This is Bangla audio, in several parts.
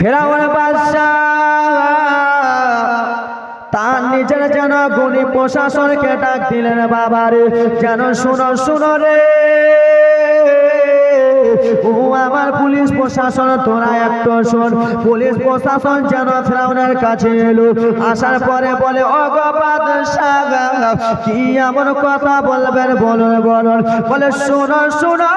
ফেরাউন বাদশাহ তার নিজের যেন গুণী প্রশাসনকে ডাক দিলেন, বাবারে যেন শুনো রে, ও আমার পুলিশ প্রশাসন, তোরা একটু শোন। পুলিশ প্রশাসন যেন ফেরাউনের কাছে এলো, আসার পরে বলে, ও গো বাদশাহ, কি এমন কথা বলবেন, বলুন। বলে, শোনো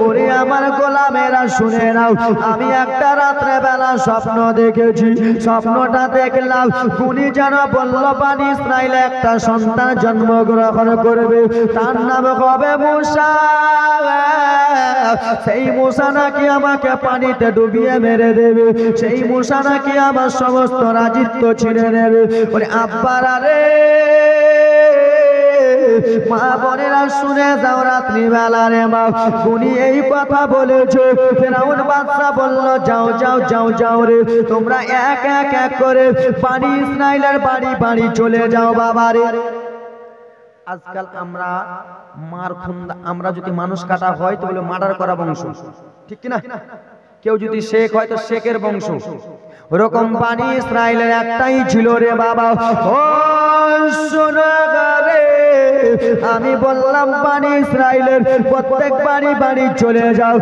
ওরে আমার গোলামেরা, শুনে নাও, আমি একটা রাত্রে বেলা স্বপ্ন দেখেছি। স্বপ্নটা দেখলাম উনি যেন বলল বনি ইসরাইলে একটা সন্তান জন্মগ্রহণ করবে, তার নাম হবে মুসা। সেই মুসা নাকি আমাকে পানিতে ডুবিয়ে মেরে দেবে, সেই মুসা নাকি আমার সমস্ত রাজিত্ব ছিঁড়ে নেবে। ওরে আব্বারা রে, মা বোনেরা শুনে যাও, রাত্রি বেলা রে মা, উনি এই কথা বলেছে। ফেরাউন বাদশা বলল, যাও রে, তোমরা এক করে বনি ইসরাইলের বাড়ি চলে যাও বাবারে। আজকাল আমরা যদি মানুষ কাটা হয় তো বলে মার্ডার করা বংশ, ঠিক কিনা? কেউ যদি শেখ হয় তো শেখের বংশ। ওরকম বনি ইসরাইলের একটাই ছিল রে বাবা। ও শোনো রে, আমি বললাম বনি ইসরাইলের প্রত্যেক বাড়ি চলে যাও,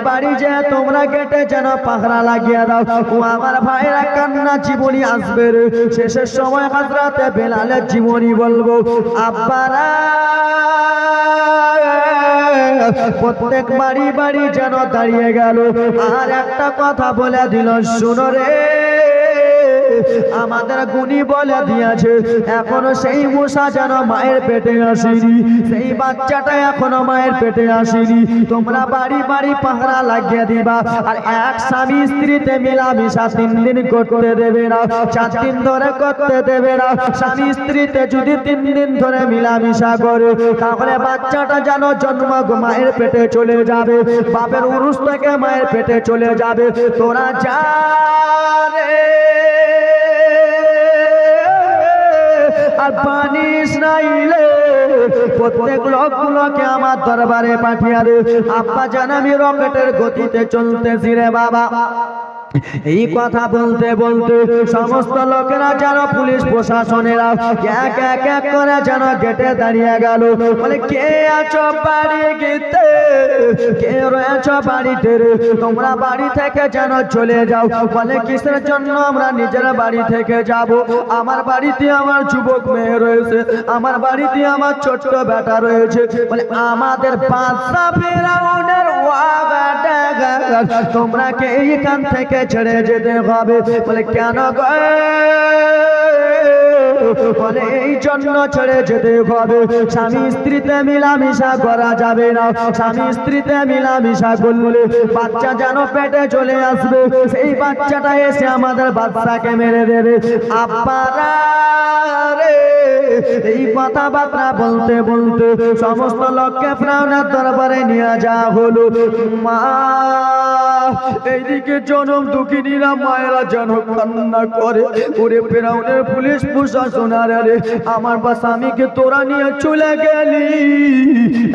বাড়ি যে তোমরা গেটে যেন পাহারা লাগিয়ে দাও। ও আমার ভাইরা, কান্না জীবনী আসবে রে, শেষের সময় হযরতে বেলালের জীবনী বলবো। আব্বারা প্রত্যেক বাড়ি যেন দাঁড়িয়ে গেল, আর একটা কথা বলে দিল, শুনো রে, আমাদের গুণী বলে দিয়েছে, এখনো সেই মুসা যেন মায়ের পেটে আসেনি, সেই বাচ্চাটা এখনো মায়ের পেটে আসেনি। তোমরা বাড়ি পাহারা লাগিয়ে দিবা, আর এক স্বামী স্ত্রীতে মিলামিশা 3 দিন করতে দেবে না, 4 দিন ধরে করতে দেবে না। স্বামী স্ত্রীতে যদি 3 দিন ধরে মিলামিশা করে, তাহলে বাচ্চাটা যেন জন্ম মায়ের পেটে চলে যাবে, বাপের উরুস থেকে মায়ের পেটে চলে যাবে। তোরা যা রে, আর বনি ইসরাইলে প্রত্যেক লোকগুলোকে আমার দরবারে পাঠিয়ে দে। আব্বা জান, আমি রকেটের গতিতে চলতেছি রে বাবা। এই কথা বলতে সমস্ত লোকেরা যেন পুলিশ প্রশাসনেরা এক করে যেন গেটে দাঁড়িয়ে গেল। বলে, কে আছো বাড়িতে, কে রয়েছ বাড়িতে রে, তোমরা বাড়ি থেকে যেন চলে যাও। বলে, কিসের জন্য? আমরা নিজের বাড়ি থেকে যাব, আমার বাড়িতে আমার যুবক মেয়ে রয়েছে, আমার বাড়িতে আমার ছোট্ট বেটা রয়েছে। বলে, আমাদের বাদশা ফেরাউনের ওয়াদা, তোমরা কে এইখান থেকে ছেড়ে যেতে হবে। বলে, কেন গো? বলে, এই জন্য ছেড়ে যেতে হবে, স্বামী স্ত্রীতে মিলামিশা করা যাবে না। স্বামী স্ত্রীতে মিলামিশা করলে বাচ্চা যেন পেটে চলে আসবে, সেই বাচ্চাটা এসে আমাদের বাচ্চাকে মেরে দেবে। আব্বারা রে, এই কথাবার্তা বলতে সমস্ত লোককে ফেরাউনের দরবারে নিয়ে যাওয়া হলো। মা, এইদিকে জনম দুঃখিনীরা মায়েরা যেন কান্না করে, ওরে ফেরাউনের পুলিশ প্রশাসন, রে আমার স্বামীকে তোরা নিয়ে চলে গেলি,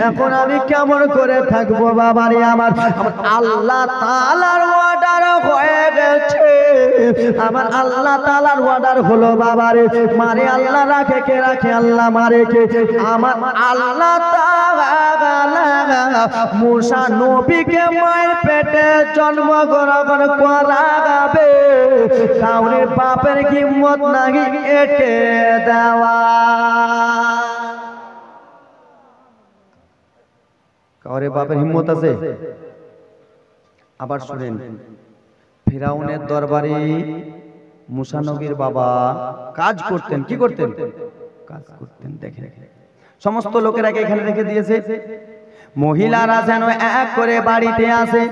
এখন আমি কেমন করে থাকবো বাবারে? আমার আল্লাহ তাআলার অর্ডার হয়ে গেছে, আমার আল্লাহ তাআলার অর্ডার হলো বাবারে, মারে আল্লাহ রাখে, কে রাখে? আল্লাহ মারে কে? আমার আল্লাহ তাআলা মুসা নবীকে মায়ের পেটে জন্মগ্রহণ করাবে, কাউরে বাপের হিম্মত নাহি এটে দেওয়া। কাউরে বাপের হিম্মত আছে? আবার শুনেন, ফিরাউনের দরবারে মুসা নবীর বাবা কাজ করতেন। কি করতেন? কাজ করতেন। দেখেন, সমস্ত লোকেরাকে এখানে রেখে দিয়েছে, মহিলারা যেন এক করে বাড়িতে আসে।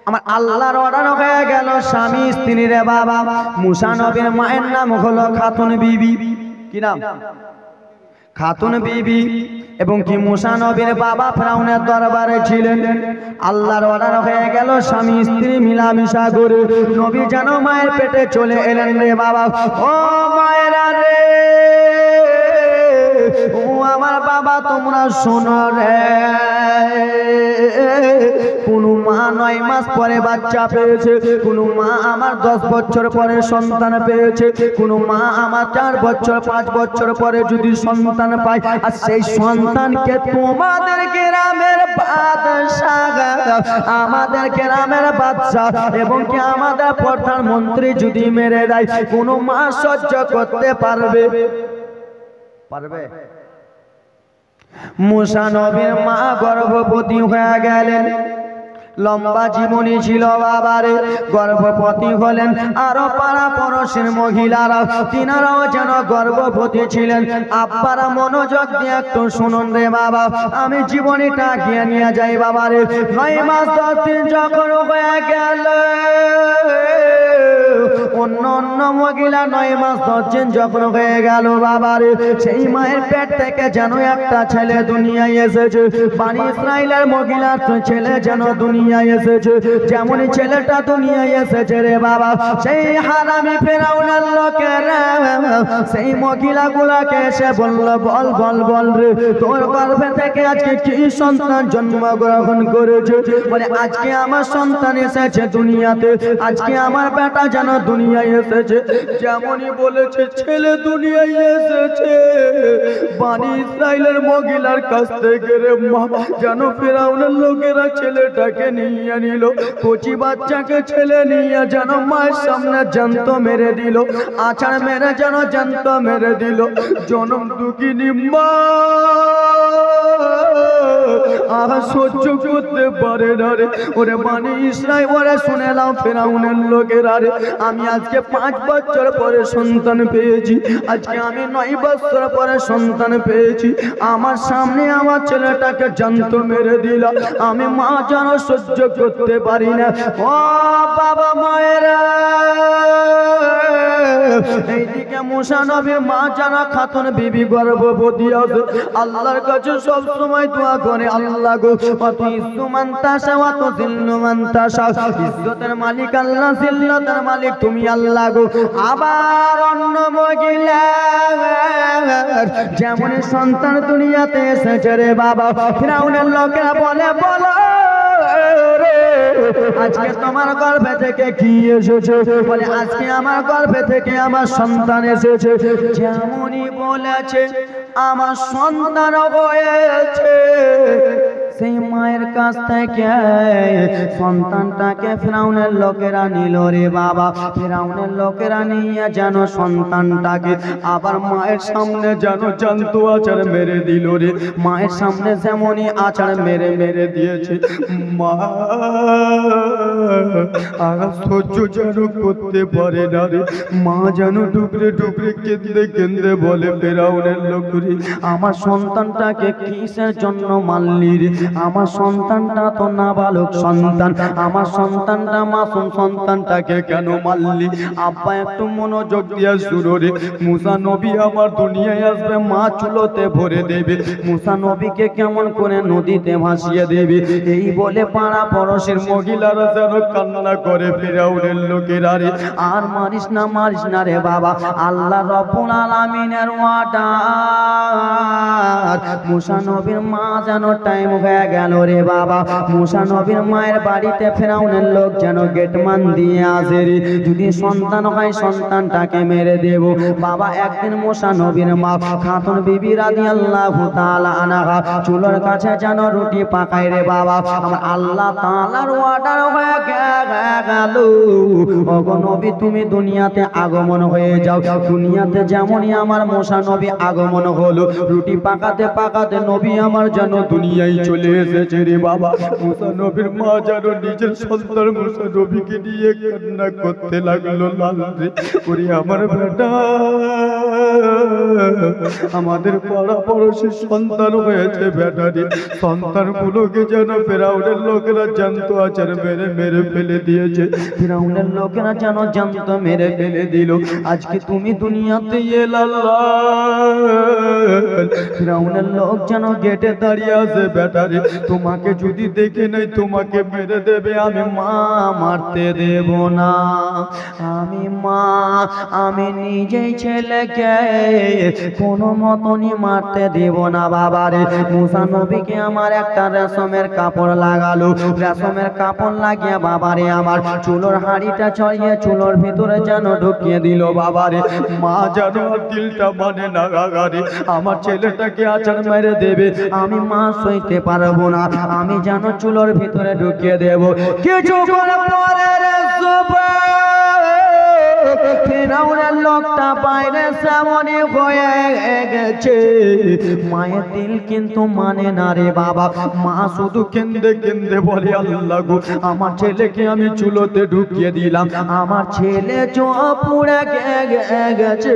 আমার আল্লাহর অর্ডার হয়ে গেল, স্বামী স্ত্রী রে বাবা। মুসা নবীর মায়ের নাম হলো খাতুন বিবি। কি নাম? খাতুন বিবি। এবং কি মুসা নবীর বাবা ফেরাউনের দরবারে ছিলেন। আল্লাহর অর্ডার হয়ে গেল, স্বামী স্ত্রী মিলামিশা করে নবী যেন মায়ের পেটে চলে এলেন রে বাবা। ও মায়েরা রে, ও আমার বাবা, তোমরা শোনো রে, কোন মা মা 9 মাস পরে বাচ্চা পেয়েছে, কোন মা আমার 10 বছর পরে সন্তান পেয়েছে, কোন মা আমার 4 বছর 5 বছর পরে যদি সন্তান পায়, আর সেই সন্তানকে তোমাদের গ্রামের বাদশাহ, আমাদের গ্রামের বাদশাহ এবং কি আমাদের প্রধানমন্ত্রী যদি মেরে দেয়, কোন মা সহ্য করতে পারবে? পারবে? মুসা নবীর মা গর্ভবতী হয়ে গেলেন, লম্বা জীবনী ছিল বাবারে, গর্ভবতী হলেন। আরো পাড়া পড়োশির মহিলারা তিনারাও যেন গর্ভবতী ছিলেন। আব্বারা মনোযোগ দিয়ে একটু শুনুন রে বাবা, আমি জীবনীটা গিয়ে নিয়ে যাই বাবারে। 9 মাস 10 দিন যখন হয়ে গেল, অন্য অন্য মহিলা 9 মাস 10 দিন যখন হয়ে গেল বাবারে, সেই মায়ের পেট থেকে যেন একটা ছেলে দুনিয়ায় এসেছে। বনি ইসরাইলের মহিলার ছেলে যেন দুনিয়ায় এসেছে। যেমনই ছেলেটা দুনিয়ায় এসেছে রে বাবা, সেই হারামি ফেরাউনের লোকেরা সেই মহিলাগুলোকে এসে বলল, বল বল বল রে, তোর গর্ভে থেকে আজকে কি সন্তান জন্মগ্রহণ করেছে? বলে আজকে আমার সন্তান এসেছে দুনিয়াতে, আজকে আমার বেটা যেন দুনিয়ায় এসেছে। যেমনই বলেছে ছেলে দুনিয়ায় এসেছে, বনি ইসরাইলের মহিলার কাছ থেকে রে মা যেন ফেরাউনের লোকেরা ছেলেটাকে নিয়ে নিল। কচি বাচ্চাকে ছেলে নিয়ে যেন মায়ের সামনে জ্যান্ত মেরে দিল, আছাড় মেরে যেন জ্যান্ত মেরে দিল। জনম দুঃখিনী মা আর সহ্য করতে পারে না রে। ওরে বনি ইসরাইল, ওরে শুনে নাও ফেরাউনের লোকেরা রে, আমি আজকে 5 বছর পরে সন্তান পেয়েছি, আজকে আমি 9 বছর পরে সন্তান পেয়েছি। আমার সামনে আমার ছেলেটাকে জ্যান্ত মেরে দিল, আমি মা যেন সহ্য করতে পারি না। ও বাবা মায়েরা, এইদিকে মুসা নবীর মা যেন খাতুন বিবি গর্ভবতী আছে, আল্লাহর কাছে সব সময় দোয়া করে, আল্লাহ গো তুই ইজ্জুমান তাশা ওয়া তুযিল্লু মান তাশা, ইজ্জতের মালিক আল্লাহ, জিল্লতের মালিক তুমি আল্লাহ গো। আবার অন্য মহিলা যেমন সন্তান দুনিয়াতে এসেছে রে বাবা, ফিরাউনের লোকেরা বলে, বলো আজকে তোমার গর্ভে থেকে কি এসেছে? বলে আজকে আমার গর্ভে থেকে আমার সন্তান এসেছে। যেমনই বলেছে আমার সন্তান হয়েছে, সেই মায়ের কাছ থেকে সন্তানটাকে ফিরাউনের লোকেরা নিল রে বাবা। ফিরাউনের লোকেরা নিয়ে যেন সন্তানটাকে আবার মায়ের সামনে যেন জ্যান্ত আছাড় মেরে দিল রে। মায়ের সামনে যেমনই আছাড় মেরে মেরে দিয়েছে, মা আর সহ্য যেন করতে পারে না রে। মা যেন টুকরে টুকরে কেঁদে কেঁদে বলে, ফিরাউনের লোকরে আমার সন্তানটাকে কিসের জন্য মারলি রে? আমার সন্তানটা তো নাবালক সন্তান, আমার সন্তানটা মাসুম সন্তানটাকে কেন মারলি? আব্বা একটু মনোযোগ দিয়ে শুনো রে। মুসা নবী আমার দুনিয়ায় আসবে, মা চুলোতে ভরে দেবে, মুসা নবীকে কেমন করে নদীতে ভাসিয়ে দেবে। এই বলে পাড়া পড়োশের মহিলারা যেন কান্না করে, ফিরাউনের লোকেরা রে আর মারিস না রে বাবা, আল্লাহ রব্বুল আলামিনের ওয়াদার। মুসা নবীর মা যেন টাইম হয়ে গেল রে বাবা, মুসা নবীর মায়ের বাড়িতে ফিরাউনের লোক যেন গেটমান দিয়ে আসে রে, যদি সন্তান হয় সন্তানটাকে মেরে দেব বাবা। একদিন মুসা নবীর মা খাতুন বিবি রাদিয়াল্লাহু তাআলা আনহা চুলার কাছে যেন রুটি পাকায় রে বাবা। আমার আল্লাহ তাআলার অর্ডার হয়ে গেল, ওগো নবী তুমি দুনিয়াতে আগমন হয়ে যাও। দুনিয়াতে যেমনই আমার মুসা নবী আগমন হলো, রুটি পাকাতে পাকাতে নবী আমার যেন দুনিয়ায় চলে এসেছে রে বাবা। মুসা নবীর মা যেন নিজের সন্তান মুসা নবীকে নিয়ে কান্না করতে লাগলো, লাল রে ওরে আমার বেটা, আমাদের পাড়া পড়োশির সন্তান হয়েছে বেটা রে। সন্তানগুলোকে যেন ফিরাউনের লোকেরা জ্যান্ত আছাড় মেরে মেরে ফেলে দিয়েছে, ফিরাউনের লোকেরা যেন জ্যান্ত মেরে ফেলে দিল। আজকে তুমি দুনিয়াতে এলা, ফিরাউনের লোক যেন গেটে দাঁড়িয়ে আছে, বেটা রে তোমাকে যদি দেখে নাই তোমাকে মেরে দেবে, আমি মা মারতে দেব না, আমি মা, আমি নিজেই ছেলেকে কোনো মতনই মারতে দেব না বাবারে। মুসা নবীকে আমার একটা রেশমের কাপড় লাগালো, রেশমের কাপড় লাগিয়ে বাবারে আমার চুলোর হাঁড়িটা ছড়িয়ে চুলোর ভিতরে যেন ঢুকিয়ে দিল বাবারে। মা যেন দিলটা মানে না গাগারে, আমার ছেলেটাকে আচার মেরে দেবে, আমি মা সইতে পারবো না, আমি যেন চুলোর ভিতরে ঢুকিয়ে দেব। কিছু পরে ফিরাউনের লোকটা বাইরে সামনে হয়ে গেছে। মায়ের দিল কিন্তু মানে না রে বাবা। মা শুধু কেন্দে কেন্দে বলে, আল্লাহ গো, আমার ছেলেকে আমি চুলোতে ঢুকিয়ে দিলাম, আমার ছেলে পুড়ে গেছে,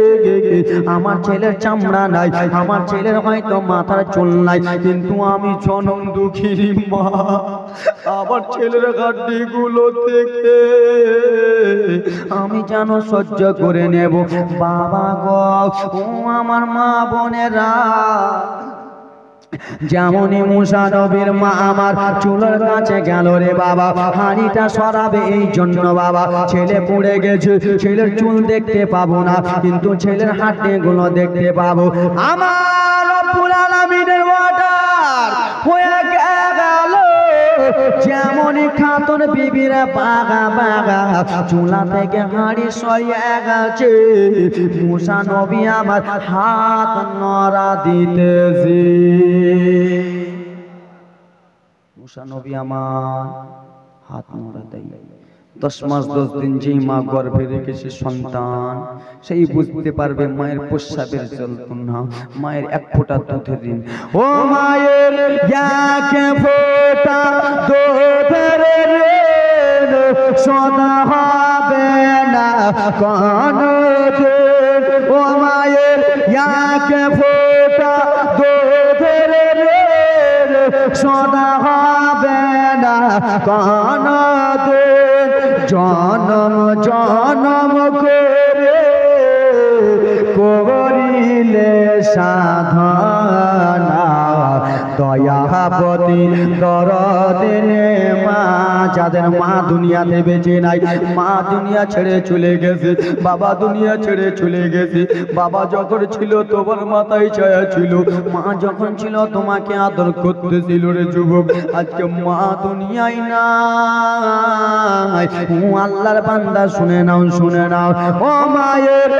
আমার ছেলের চামড়া নাই, আমার ছেলের হয়তো মাথার চুল নাই, কিন্তু আমি জনম দুঃখী মা, আমার ছেলের হাড্ডি গুলো থেকে আমি যেন সহ্য করে নেব। বাবা গো, ও আমার মা বোনেরা, যেমনই মুসা নবীর মা আমার চুলোর কাছে গেল রে বাবা, হাঁড়িটা সরাবে এই জন্য বাবা, ছেলে পুড়ে গেছে, ছেলের চুল দেখতে পাবো না, কিন্তু ছেলের হাড্ডি গুলো দেখতে পাবো। আমার রব্বুল আলামিনের অর্ডার হয়ে গেল। যেমনই খাতুন বিবিরা বাগা বাগা চুলা থেকে হাঁড়ি সরিয়ে গেছে, মুসা নবী আমার হাত নড়া দিতেছে। মুসা নবী আমার হাত নড়া দেয়। 10 মাস 10 দিন যেই মা গর্ভে রেখেছে সন্তান, সেই বুঝতে পারবে মায়ের প্রস্রাবের যন্ত্রণা, মায়ের এক ফোঁটা দুধের ঋণ। ও মায়ের এক ফোঁটা দুধের ঋণ শোধ হবে না কোনদিন। ও মায়ের এক ফোঁটা দুধের ঋণ শোধ হবে না কোনদিন। জনম জনম করে করিলে সাধনা, দয়াবতী দরদিনে মা, যাদের মা দুনিয়াতে বেঁচে নাই, মা দুনিয়া ছেড়ে চলে গেছে, বাবা দুনিয়া ছেড়ে চলে গেছে। বাবা যখন ছিল তোমার মাথায় ছায়া ছিল, মা যখন ছিল তোমাকে আদর করতেছিল রে যুবক, আজকে মা দুনিয়ায় নাই। ও আল্লাহর বান্দা শুনে নাও, শুনে নাও, ও মায়ের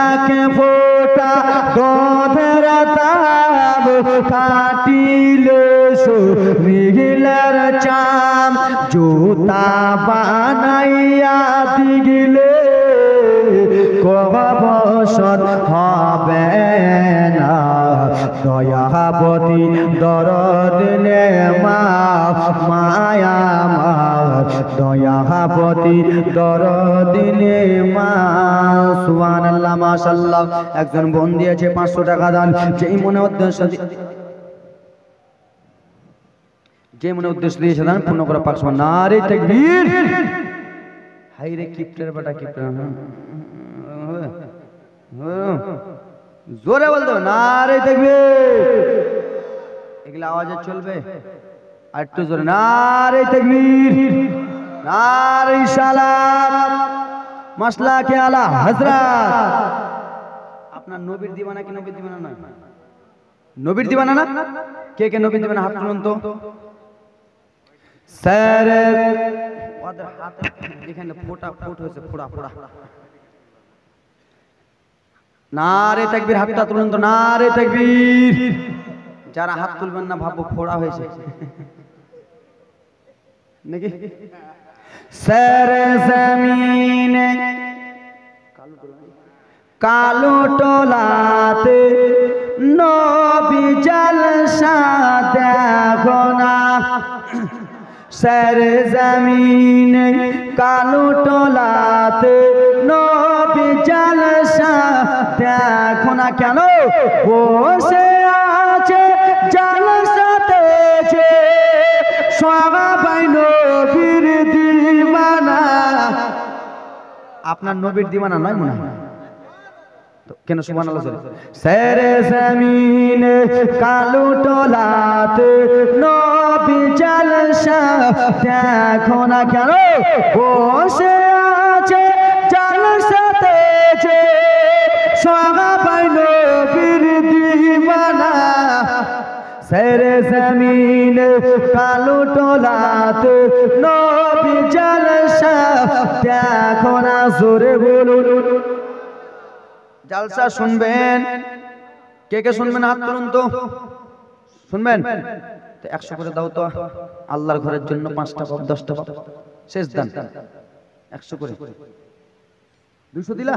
এক ফোঁটা দুধের দাম কাটিলে মিহিলার চাম, জুতা বানাইয়া দিলে কবসর হবে না। দয়াবতী দরদিনে মা, মায়া মা, দয়াবতী দরদিনে মা। সুবহানাল্লাহ, মাশাআল্লাহ। একজন বোন দিয়েছে 500 টাকা দান, যেই মনে উদ্দেশ্য দিয়েছে দান পূর্ণ করে পাক। নারে তাকবীর। হাই রে কিপ্টের বেটা, কিপ্টের জোরে বলতো নারে তাকবীর। এগুলা আওয়াজে চলবে, আর একটু জোরে নারে তাকবীর, নারে সালাত, মাসলাকে আলা হযরত। আপনার নবীর দিওয়ানা কি নবীর দিওয়ানা নয়? নবীর দিওয়ানা না? কে কে নবীর দিওয়ানা হাত তুলুন তো। স্যার ওদের হাতে এখানে ফোঁটা হয়েছে, ফোড়া ফোড়া। নারে তাকবীর, হাতটা তুলুন তো, নারে তাকবীর। যারা হাত তুলবেন না ভাববো ফোড়া হয়েছে নাকি। স্যার জমিনে কালো টোলাতে নবী জলসা দেখো না। স্যার জমিনে কালো টোলাতে নবী জলসা দেখো না। কেন বসে আছে জলসাতে যে সাহাবায়ে নবীর দিওয়ানা। আপনার নবীর দিওয়ানা নয় মনে হয় কেন? সুবহানাল্লাহ। সেরে জমিনে কালো টোলাতে নবী জলসা দেখো না। কেন বসে আছে জলসাতে যে সাহাবায়ে জমিনে কালো টোলাতে নবী জালসা দেখো না জোরে বলুন। জালসা শুনবেন, কে কে শুনবেন হাত তুলুন তো, শুনবেন তো 100 করে দাও তো আল্লাহর ঘরের জন্য, 5টা পাপ 10টা পাপ শেষ দান 100 করে। 200 দিলা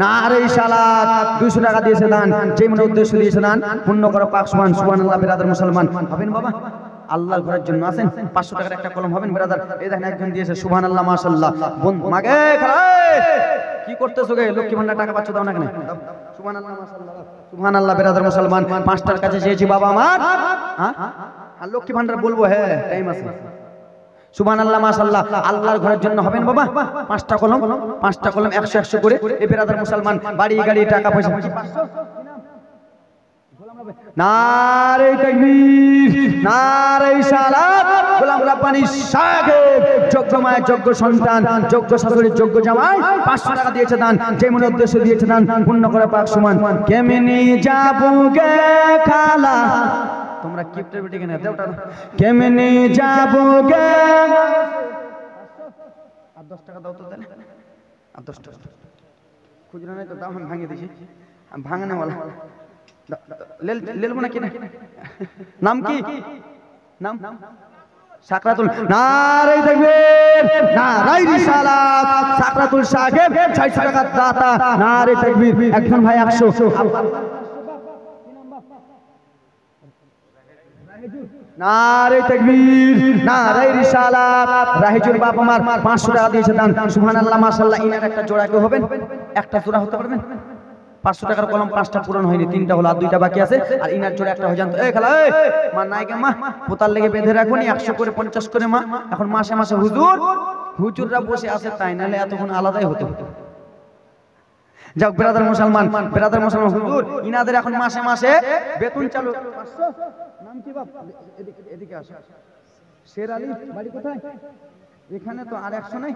না রে সালাত, 200 টাকা দিয়েছে দান, যে মনে উদ্দেশ্য দিয়েছে দান পূর্ণ করো পাক সুবহান সুবহানাল্লাহ। বিরাদার মুসলমান হবেন বাবা, আল্লাহর ঘরের জন্য আছেন, 500 টাকার একটা কলম হবেন বিরাদার। এই দেখেন একজন দিয়েছে সুবহানাল্লাহ মাশাআল্লাহ। বোন মাগে কি করতেছো গে, লক্ষ্মী ভান্ডার টাকা পাচ্ছ দাও না কেন? সুবহানাল্লাহ মাশাআল্লাহ সুবহানাল্লাহ। বিরাদার মুসলমান 5টার কাছে চেয়েছি বাবা আমার, হ্যাঁ আর লক্ষ্মী ভান্ডার বলবো, হ্যাঁ টাইম আছে। সুবহানাল্লাহ মাশাআল্লাহ। আল্লাহর ঘরের জন্য হবেন বাবা, 5টা কলম 100 100 করে। এই বিরাদার মুসলমান বাড়ি গাড়ি টাকা পয়সা নারে তাকবীর নারে সালাত। গোলাম রাব্বানী সাহেব যোগ্য মায়ের যোগ্য সন্তান, যোগ্য শাশুড়ির যোগ্য জামাই, 500 টাকা দিয়েছে দান, যে মনে উদ্দেশ্য দিয়েছে দান পূর্ণ করে পাক সুবহান। কেমনি যাবো গে খালা, তোমরা কিপ্টের বেটি কেন দেওটা, কেমনি যাবো গে, আর 10 টাকা দাও তো, দেন আর 10 টাকা খুচরা নাই তো দাও, আমি ভাঙিয়ে দিছি, আমি ভাঙানে वाला লেলবো না কি? নাম কি? নাম সাকরাতুল। নারে তাকবীর নারে রিসালাত। সাকরাতুল সাহেব 600 টাকা দাতা, নারে তাকবীর। একজন ভাই 100, নারে তাকবীর নারে রিসালাত। রাহিজুর বাপ আমার 500 টাকা দিয়েছে দান, সুবহানাল্লাহ মাশাআল্লাহ। ইনার একটা জোড়া কেউ হবেন, একটা জোড়া হতে পারবেন? 500 টাকার কলম 5টা পূরণ হয়নি, 3টা হলো, আর 2টা বাকি আছে। আর ইনার জোড়া একটা হয়ে যান তো। এই খালা এই মা নাই কে মা, পোতার লেগে বেঁধে রাখুন 100 করে 50 করে মা। এখন মাসে মাসে হুজুররা বসে আছে, তাই নাহলে এতক্ষণ আলাদাই হতো। যাক বিরাদার মুসলমান, বিরাদার মুসলমান হুজুর ইনাদের এখন মাসে মাসে বেতন চালু। 500 নাম কি বাপ? এদিকে আসো। শের আলী বাড়ি কোথায়? এখানে তো আর 100 নাই।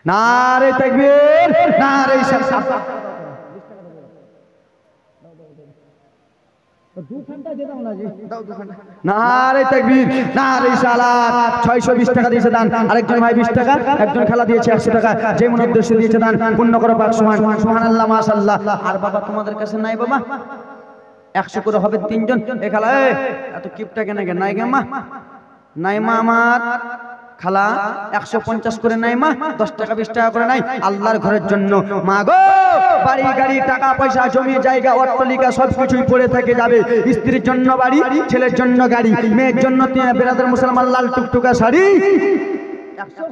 নারে তাকবীর নারে সালাত। নারে তাকবীর নারে সালাত। 620 টাকা দিয়েছে দান, আরেকজন ভাই 20 টাকা, একজন খেলা দিয়েছে 100 টাকা, যে মন উদ্দেশ্য দিয়েছে দান পূর্ণ করো পাক সুবহান সুবহানাল্লাহ মাশাআল্লাহ। আর বাবা তোমাদের কাছে নাই বাবা, 100 করে হবে 3 জন। এ খালা এত কিপটা কেন গে নাই গে মা? নাই মা আমার খালা 150 করে নাই মা, 10 টাকা 20 টাকা করে নাই আল্লাহর ঘরের জন্য। মা গো বাড়ি গাড়ি টাকা পয়সা জমি জায়গা অট্টালিকা সবকিছুই পড়ে থেকে যাবে, স্ত্রীর জন্য বাড়ি, ছেলের জন্য গাড়ি, মেয়ের জন্য বিরাদার মুসলমান লাল টুকটুকা শাড়ি 100।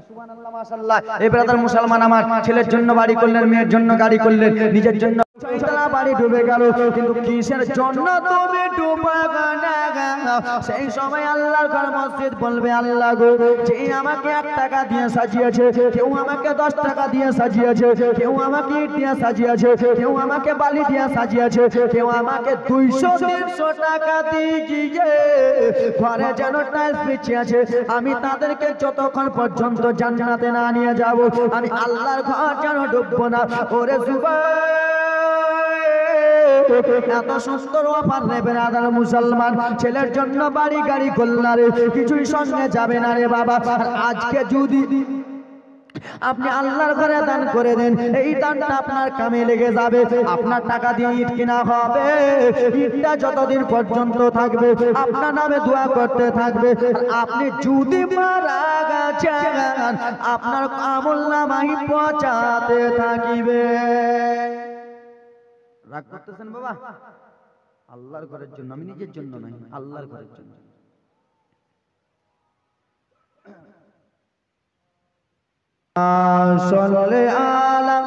সুবহানাল্লাহ মাশাআল্লাহ। এই বিরাদার মুসলমান আমার ছেলের জন্য বাড়ি করলেন, মেয়ের জন্য গাড়ি করলেন, নিজের জন্য বাড়ি ডুবে গেল, কিন্তু কিসের জন্য তুমি ডুবে গেলে? সেই সময় আল্লাহর ঘর মসজিদ বলবে আল্লাহ গো, যে আমাকে 1 টাকা দিয়ে সাজিয়েছে, কেউ আমাকে 10 টাকা দিয়ে সাজিয়েছে, কেউ আমাকে ইট দিয়ে সাজিয়েছে, কেউ আমাকে বালি দিয়ে সাজিয়েছে, কেউ আমাকে 200-300 টাকা দিয়ে গিয়ে ঘরে যেন টাইলস বিছিয়েছে, আমি তাদেরকে যতক্ষণ পর্যন্ত জান্নাতে না নিয়ে যাব, আমি আল্লাহর ঘর যেন ডুববো না। ওরে যুবক এত সুন্দর অফার নেবে আদার মুসলমান, ছেলের জন্য বাড়ি গাড়ি করলা রে, কিছুই সঙ্গে যাবে না রে বাবা। আজকে যদি আপনি আল্লাহর ঘরে দান করে দেন, এই দানটা আপনার কামে লেগে যাবে। আপনার টাকা দিয়ে ইট কিনা হবে, ইটটা যতদিন পর্যন্ত থাকবে আপনার নামে দোয়া করতে থাকবে। আপনি যদি মারা গেছেন আপনার আমলনামায় পৌঁছাতে থাকিবে। রাগ করতেছেন বাবা? আল্লাহর ঘরের জন্য, আমি নিজের জন্য নয়, আল্লাহর ঘরের জন্য। সাল্লে আলা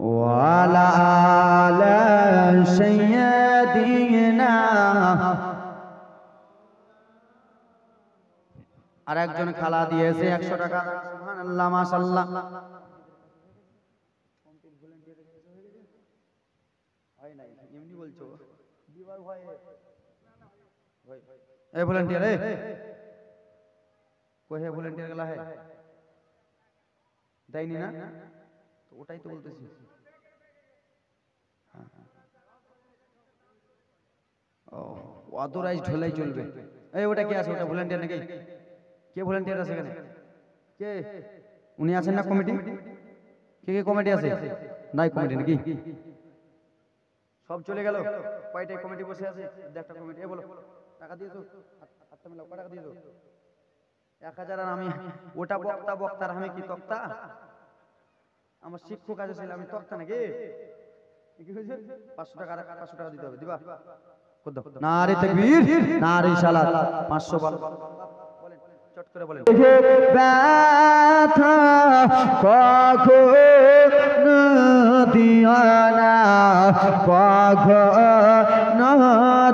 ওয়ালা আলা সাইয়্যিদিনা। আর একজন খালা দিয়েছে 100 টাকা, সুবহানাল্লাহ মাশাআল্লাহ। হয় নাই বলছো দিবার ভয়ে এ ভলান্টিয়ার এ কই হে ভলান্টিয়ার গলা হে দেয়নি না তো ওটাই তো বলতেছি ও অথরাইজড হলেই চলবে এই ওটা কে আছে ওটা ভলান্টিয়ার নাকি কে ভলান্টিয়ার আছে এখানে কে উনি আছেন না কমিটি কে কে কমিটি আছে নাই কমিটি নাকি সব চলে গেল কয়টাই কমিটি বসে আছে একটা কমিটি এ বলো টাকা দিয়েছো হাতটা মেলাও কত টাকা দিয়েছো 1000 আর আমি ওটা বক্তার আমি কি তক্তা আমার শিক্ষক আছে ছিল আমি তক্তা নাকি কি হয়েছে 500 টাকা 500 টাকা দিতে হবে দিবা কত নারে তাকবীর নারে সালাত 500 বল বলেন চট করে বলেন ব্যথা কখনো দিও না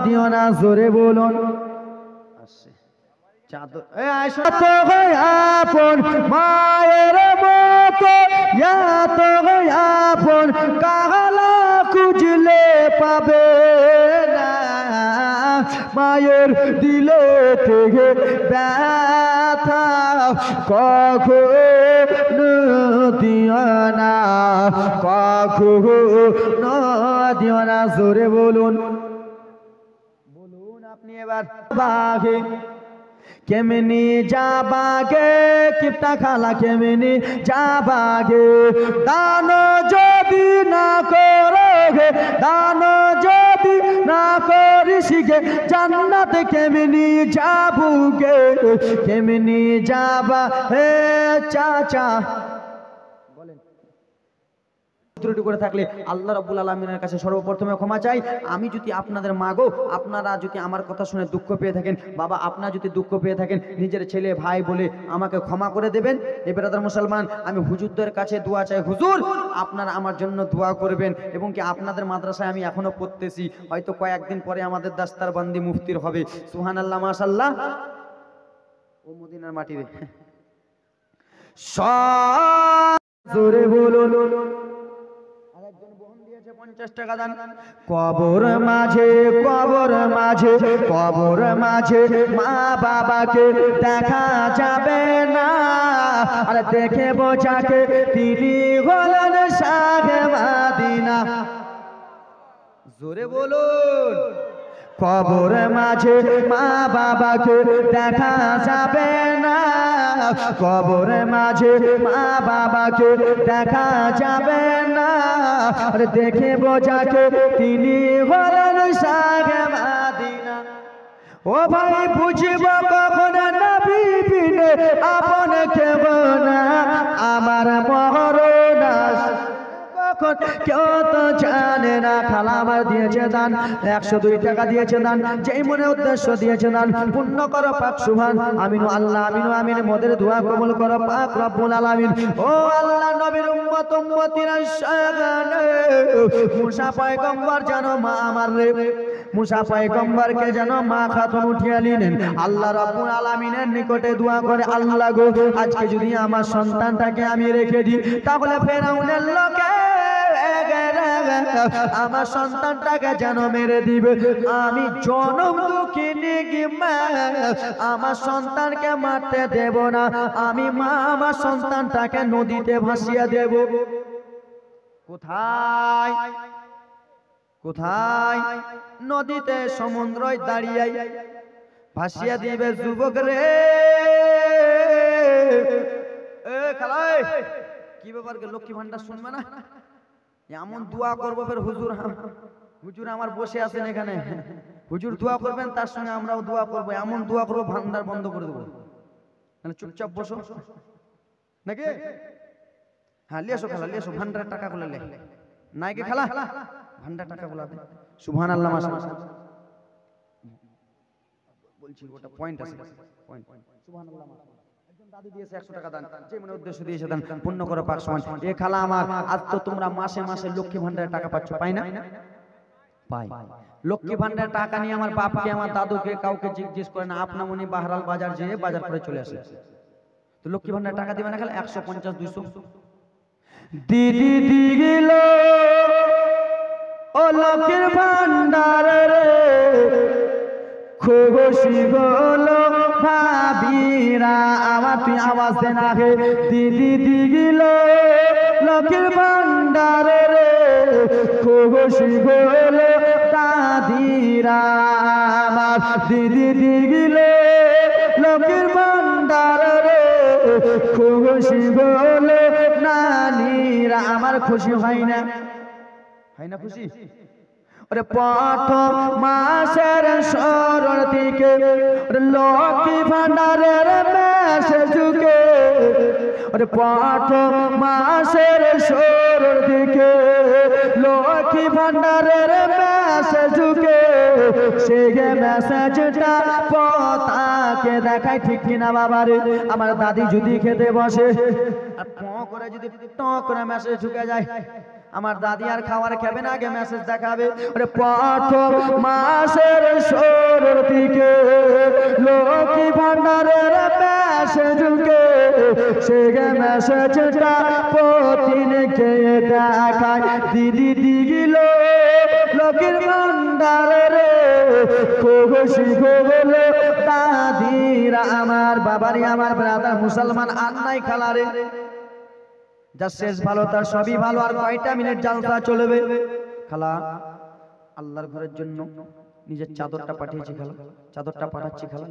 দিও না জোরে বলুন আসছে চাদর এ আয়শা তো আপন মায়ের মতো এত আপন কালা খুঁজলে পাবে না মায়ের দিলে থেকে ব্যথা কখনো দিও না কখনো দিও না জোরে বলুন বলুন আপনি এবার বাগে কেমনি যাবাগে কিপটা খালা কেমনি যাবাগে দান যদি না করো গে দান যদি না করিস গে জান্নাত কেমনি যাবুগে কেমনি যাবা হে চাচা বলেন ত্রুটি করে থাকলে আল্লাহ রাব্বুল আলামিনের কাছে সর্বপ্রথমে ক্ষমা চাই আমি যদি আপনাদের মাগো আপনারা যদি আমার কথা শুনে দুঃখ পেয়ে থাকেন বাবা আপনারা যদি দুঃখ পেয়ে থাকেন নিজের ছেলে ভাই বলে আমাকে ক্ষমা করে দেবেন এ ব্রাদার মুসলমান আমি হুজুরদের কাছে দোয়া চাই হুজুর আপনারা আমার জন্য দোয়া করবেন এবং কি আপনাদের মাদ্রাসায় আমি এখনো পড়তেছি হয়তো কয়েকদিন পরে আমাদের দাস্তারবন্দি মুফতির হবে সুবহানাল্লাহ মাশাআল্লাহ ও মদিনার মাটি রে জোরে বলুন 50 টাকা দান কবর মাঝে মা বাবাকে দেখা যাবে না আর দেখে বোঝাকে তিনি হলেন শাহে মদিনা জোরে বলুন কবর মাঝে মা বাবাকে দেখা যাবে না কবর মাঝে মা বাবাকে দেখা যাবে না আর দেখে বোঝাকে তিনি হলেন শাহে মদিনা ও ভাই বুঝব কখন নবী বিনে আপন কেব না আমার মরণ কেউ তো জানে না খালা আমার দিয়েছে দান 102 টাকা দিয়েছে দান যেই মনে উদ্দেশ্য দিয়েছে দান পূর্ণ করো পাক সুবহান আমিনু আল্লাহ আমিনু আমিন মোদের দোয়া কবুল করো পাক রব্বুল আলামিন ও আল্লাহ নবীর উম্মত উম্মতিরা শাগানে মুসা পয়গম্বর জানো মা আমার রে মুসা পয়গম্বরকে যেন মা খাতুন উঠিয়ে নিলেন আল্লাহ রাব্বুল আলামিনের নিকটে দোয়া করে আল্লাহ গো আজকে যদি আমার সন্তানটাকে আমি রেখে দিই তাহলে ফেরাউনের লোকে আমার সন্তানটাকে যেন মেরে দিবে আমি জনম দুঃখিনী মা আমার সন্তানকে মারতে দেব না আমি মা আমার সন্তানটাকে নদীতে ভাসিয়ে দেব কোথায় কোথায় নদীতে সমুদ্রয় দাঁড়িয়ে ভাসিয়ে দিবে যুবক রে এ খালাই কি ব্যাপার লক্ষ্মী ভান্ডার শুনবে না এমন দোয়া করবো ফের হুজুর আমার বসে আছেন এখানে হুজুর দোয়া করবেন তার সঙ্গে আমরাও দোয়া করবো এমন দোয়া করবো ভান্ডার বন্ধ করে দেবো মানে চুপচাপ বসো নাকি হ্যাঁ লিয়ে আসো খালা লিয়ে আসো ভান্ডারের টাকা গুলো লে নাইকে খালা ভান্ডার টাকা গুলো দে সুবহানাল্লাহ মাশাআল্লাহ বলছি ওটা পয়েন্ট আছে পয়েন্ট সুবহানাল্লাহ মাশাআল্লাহ দাদি দিয়েছে 100 টাকা দান যে মনে উদ্দেশ্য দিয়েছে দান পূর্ণ করো পাক সমান এ খালা আমার আজ তো তোমরা মাসে মাসে লক্ষ্মী ভান্ডারের টাকা পাচ্ছ পাই না পাই লক্ষ্মী ভান্ডারের টাকা নিয়ে আমার বাপকে আমার দাদুকে কাউকে জিজ্ঞেস করে না আপনা মনি বাহরাল বাজার যেয়ে বাজার করে চলে আসে তো লক্ষ্মী ভান্ডারের টাকা দিবে না খালি 150 200 দিদি দিগিল ও ও লক্ষ্মীর ভান্ডার রে খুশি হলো ভাবিরা আমার তুই আওয়াজ দে না হে দিদি দিগিল লক্ষ্মীর ভান্ডার রে খুশি হলো দাদিরা আমার দিদি দিগিল লক্ষ্মীর ভান্ডার রে খুশি হলো নানিরা আমার খুশি হয় না খুশি ওরে প্রথম মাসের সরল দিকে লক্ষ্মী ভান্ডারের মেসেজ ঢুকে ওরে প্রথম মাসের সরল দিকে লক্ষ্মী ভান্ডারের মেসেজ ঢুকে সেই মেসেজটা পতাকে দেখায় ঠিক কিনা বাবারে আমার দাদি যদি খেতে বসে আর করে যদি করে মেসেজ ঢুকে যায় আমার দাদি আর খাবার খাবে না আগে মেসেজ দেখাবে ওরে প্রথম মাসের সরল দিকে লক্ষ্মী ভান্ডারের মেসেজ ঢুকে সেই মেসেজটা প্রতিদিন খেয়ে দেখায় দিদি দিগিল লক্ষ্মীর ভান্ডার রে খুশি হলো দাদিরা আমার বাবারে আমার ব্রাদার মুসলমান আর নাই খালারে যা শেষ ভালো তার সবই ভালো আর কয়টা মিনিট জালসা চলবে খালা আল্লাহর ঘরের জন্য নিজের চাদরটা পাঠিয়েছি খালা চাদরটা পাঠাচ্ছি খালা